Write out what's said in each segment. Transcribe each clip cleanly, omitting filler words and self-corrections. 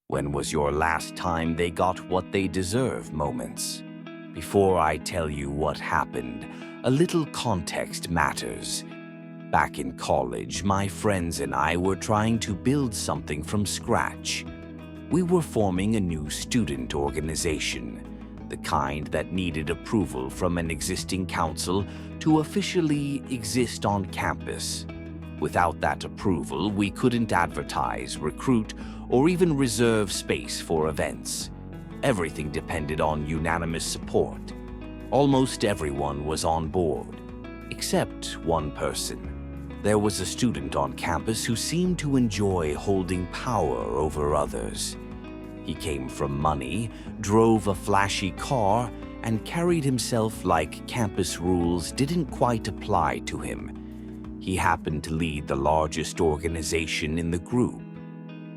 When was your last time they got what they deserve moments? Before I tell you what happened, a little context matters. Back in college, my friends and I were trying to build something from scratch. We were forming a new student organization, the kind that needed approval from an existing council to officially exist on campus. Without that approval, we couldn't advertise, recruit, or even reserve space for events. Everything depended on unanimous support. Almost everyone was on board, except one person. There was a student on campus who seemed to enjoy holding power over others. He came from money, drove a flashy car, and carried himself like campus rules didn't quite apply to him. He happened to lead the largest organization in the group,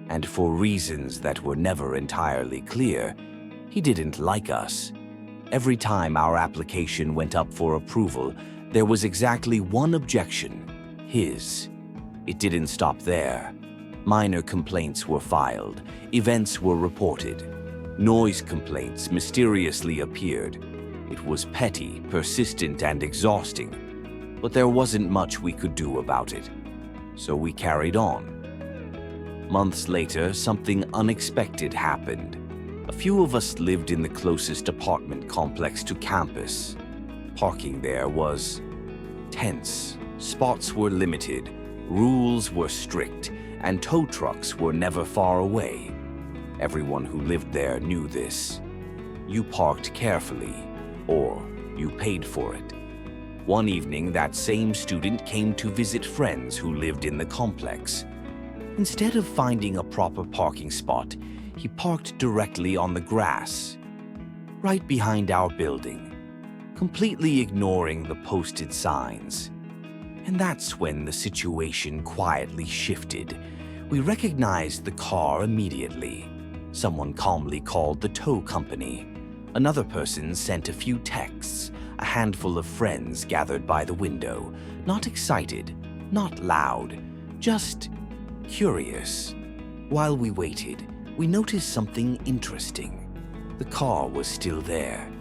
and for reasons that were never entirely clear, he didn't like us. Every time our application went up for approval, there was exactly one objection: his. It didn't stop there. Minor complaints were filed, events were reported. Noise complaints mysteriously appeared. It was petty, persistent, and exhausting, but there wasn't much we could do about it. So we carried on. Months later, something unexpected happened. A few of us lived in the closest apartment complex to campus. Parking there was tense. Spots were limited, rules were strict, and tow trucks were never far away. Everyone who lived there knew this. You parked carefully, or you paid for it. One evening, that same student came to visit friends who lived in the complex. Instead of finding a proper parking spot, he parked directly on the grass, right behind our building, completely ignoring the posted signs. And that's when the situation quietly shifted. We recognized the car immediately. Someone calmly called the tow company. Another person sent a few texts. A handful of friends gathered by the window, not excited, not loud, just curious. While we waited, we noticed something interesting. The car was still there.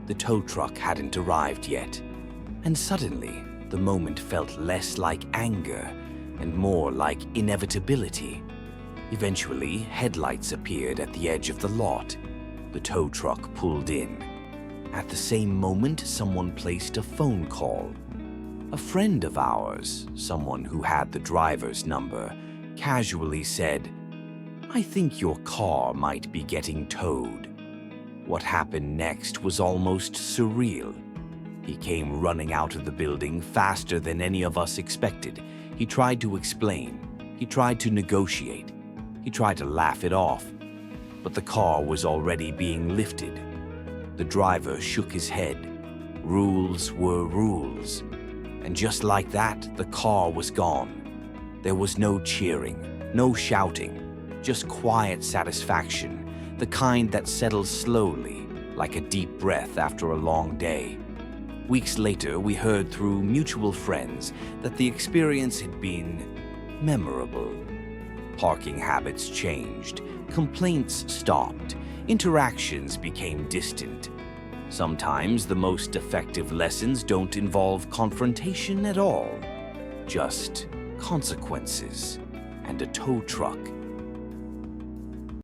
The tow truck hadn't arrived yet. And suddenly, the moment felt less like anger and more like inevitability. Eventually, headlights appeared at the edge of the lot. The tow truck pulled in. At the same moment, someone placed a phone call. A friend of ours, someone who had the driver's number, casually said, "I think your car might be getting towed." What happened next was almost surreal. He came running out of the building faster than any of us expected. He tried to explain. He tried to negotiate. He tried to laugh it off. But the car was already being lifted. The driver shook his head. Rules were rules. And just like that, the car was gone. There was no cheering, no shouting, just quiet satisfaction, the kind that settles slowly, like a deep breath after a long day. Weeks later, we heard through mutual friends that the experience had been memorable. Parking habits changed, complaints stopped, interactions became distant. Sometimes the most effective lessons don't involve confrontation at all, just consequences and a tow truck